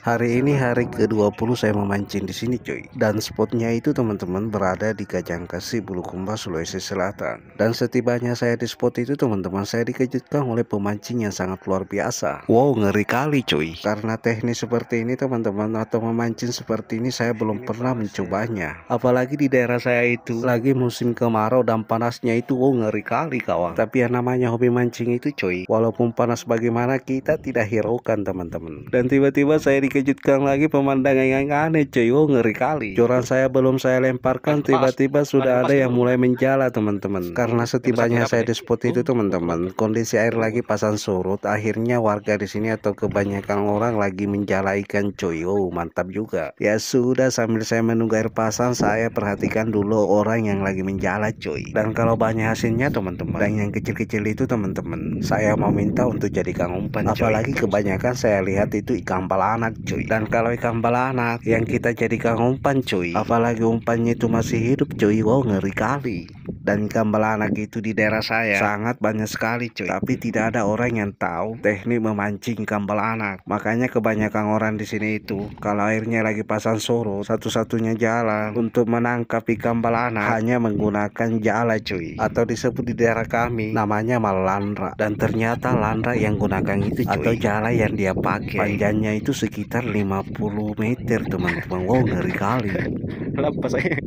Hari ini hari ke-20 saya memancing di sini cuy. Dan spotnya itu teman-teman berada di Kajangkasi, Bulukumba, Sulawesi Selatan. Dan setibanya saya di spot itu teman-teman, saya dikejutkan oleh pemancing yang sangat luar biasa. Wow, ngeri kali cuy. Karena teknis seperti ini teman-teman, atau memancing seperti ini saya belum pernah mencobanya. Apalagi di daerah saya itu lagi musim kemarau dan panasnya itu wow, ngeri kali kawan. Tapi yang namanya hobi mancing itu cuy, walaupun panas bagaimana kita tidak hiraukan teman-teman. Dan tiba-tiba saya dikejutkan lagi pemandangan yang aneh cuy. Oh, ngeri kali. Joran saya belum saya lemparkan, tiba-tiba sudah ada yang mulai menjala teman-teman. Karena setibanya saya di spot itu teman-teman, kondisi air lagi pasang surut. Akhirnya warga di sini atau kebanyakan orang lagi menjala ikan cuy. Oh, mantap juga. Ya sudah, sambil saya menunggu air pasang, saya perhatikan dulu orang yang lagi menjala cuy. Dan kalau banyak hasilnya teman-teman, dan yang kecil-kecil itu teman-teman, saya mau minta untuk jadikan umpan cuy. Apalagi kebanyakan saya lihat itu ikan balanak cuy. Dan kalau ikan balanak yang kita jadikan umpan cuy, apalagi umpannya itu masih hidup cuy, wow, ngeri kali. Dan ikan balanak itu di daerah saya sangat banyak sekali cuy, tapi tidak ada orang yang tahu teknik memancing ikan balanak. Makanya kebanyakan orang di sini itu kalau airnya lagi pasang surut, satu-satunya jalan untuk menangkap ikan balanak hanya menggunakan jala cuy, atau disebut di daerah kami namanya malandra. Dan ternyata landra yang gunakan itu cuy, atau jala yang dia pakai panjangnya itu sekitar 50 meter teman-teman. Wow, ngeri kali. Lepas saya.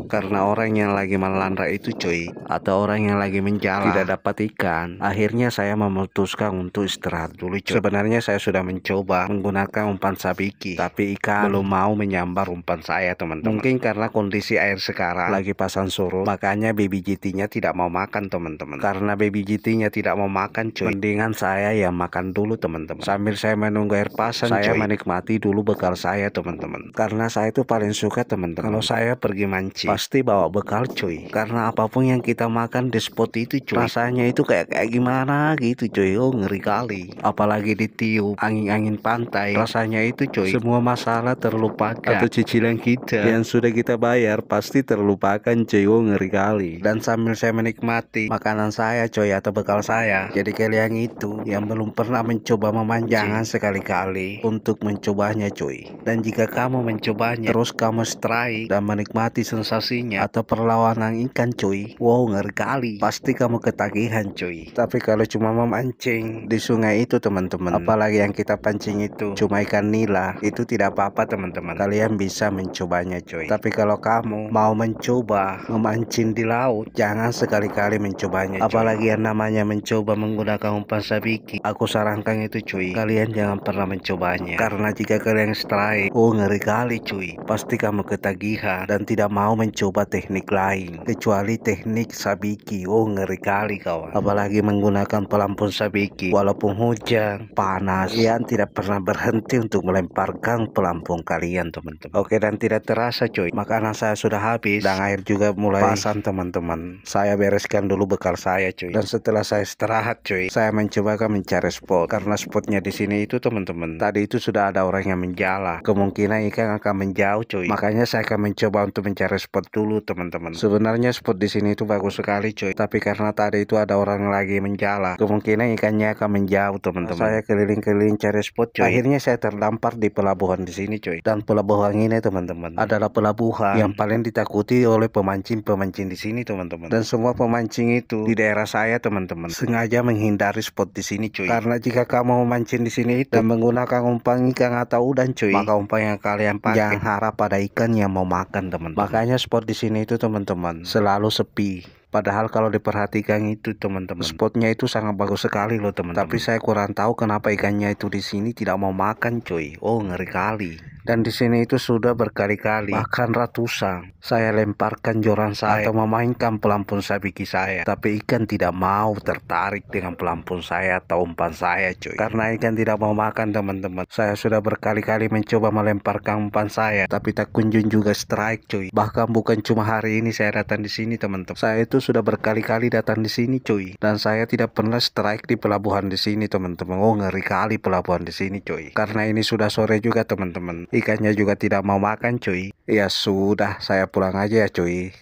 Karena orang yang lagi melandra itu cuy, atau orang yang lagi menjala tidak dapat ikan, akhirnya saya memutuskan untuk istirahat dulu cuy. Sebenarnya saya sudah mencoba menggunakan umpan sabiki, tapi ikan belum mau menyambar umpan saya teman-teman. Mungkin karena kondisi air sekarang lagi pasang surut, makanya baby GT-nya tidak mau makan teman-teman. Karena baby GT-nya tidak mau makan cuy, mendingan saya yang makan dulu teman-teman. Sambil saya menunggu air pasang saya menikmati dulu bekal saya teman-teman. Karena saya itu paling suka teman-teman, kalau saya pergi mancing pasti bawa bekal cuy. Karena apapun yang kita makan di spot itu cuy, rasanya itu kayak gimana gitu cuy. Oh, ngeri kali. Apalagi ditiup angin-angin pantai, rasanya itu cuy, semua masalah terlupakan. Atau cicilan kita yang sudah kita bayar pasti terlupakan cuy. Oh, ngeri kali. Dan sambil saya menikmati makanan saya cuy, atau bekal saya, jadi kalian itu yang belum pernah mencoba memancing, jangan sekali-kali untuk mencobanya cuy. Dan jika kamu mencobanya terus kamu strike dan menikmati sensasinya atau perlawanan ikan cuy, wow, ngeri kali. Pasti kamu ketagihan cuy. Tapi kalau cuma memancing di sungai itu teman-teman, apalagi yang kita pancing itu cuma ikan nila, itu tidak apa-apa teman-teman, kalian bisa mencobanya cuy. Tapi kalau kamu mau mencoba memancing di laut, jangan sekali-kali mencobanya cuy. Apalagi yang namanya mencoba menggunakan umpan sabiki, aku sarankan itu cuy, kalian jangan pernah mencobanya. Karena jika kalian strike, oh, ngeri kali cuy, pasti kamu ketagihan dan tidak mau mencoba teknik lain kecuali teknik sabiki. Oh, ngeri kali kawan. Apalagi menggunakan pelampung sabiki, walaupun hujan panas, kalian tidak pernah berhenti untuk melemparkan pelampung kalian teman-teman. Oke, dan tidak terasa cuy, makanan saya sudah habis dan air juga mulai pasang teman-teman. Saya bereskan dulu bekal saya cuy. Dan setelah saya istirahat cuy, saya mencoba mencari spot. Karena spotnya di sini itu teman-teman, tadi itu sudah ada orang yang menjala, kemungkinan ikan akan menjauh cuy. Makanya saya akan mencoba untuk mencari spot dulu teman-teman. Sebenarnya spot di sini itu bagus sekali cuy, tapi karena tadi itu ada orang lagi menjala, kemungkinan ikannya akan menjauh teman-teman. Saya keliling-keliling cari spot cuy. Akhirnya saya terdampar di pelabuhan di sini cuy. Dan pelabuhan ini teman-teman adalah pelabuhan yang paling ditakuti oleh pemancing-pemancing di sini teman-teman. Dan semua pemancing itu di daerah saya teman-teman sengaja menghindari spot di sini cuy. Karena jika kamu memancing di sini dan menggunakan umpan ikan atau udang cuy, maka umpan yang kalian pakai jangan harap pada ikan yang mau makan teman-teman. Makanya spot di sini itu teman-teman selalu sepi. Padahal kalau diperhatikan itu teman-teman, spotnya itu sangat bagus sekali loh teman-teman. Tapi saya kurang tahu kenapa ikannya itu di sini tidak mau makan cuy. Oh, ngeri kali. Dan di sini itu sudah berkali-kali, bahkan ratusan, saya lemparkan joran saya atau memainkan pelampung sabiki saya, tapi ikan tidak mau tertarik dengan pelampung saya atau umpan saya cuy. Karena ikan tidak mau makan teman-teman. Saya sudah berkali-kali mencoba melemparkan umpan saya, tapi tak kunjung juga strike cuy. Bahkan bukan cuma hari ini saya datang di sini teman-teman. Saya itu sudah berkali-kali datang di sini cuy, dan saya tidak pernah strike di pelabuhan di sini teman-teman. Oh, ngeri kali pelabuhan di sini cuy. Karena ini sudah sore juga teman-teman, ikannya juga tidak mau makan cuy. Ya sudah, saya pulang aja ya cuy.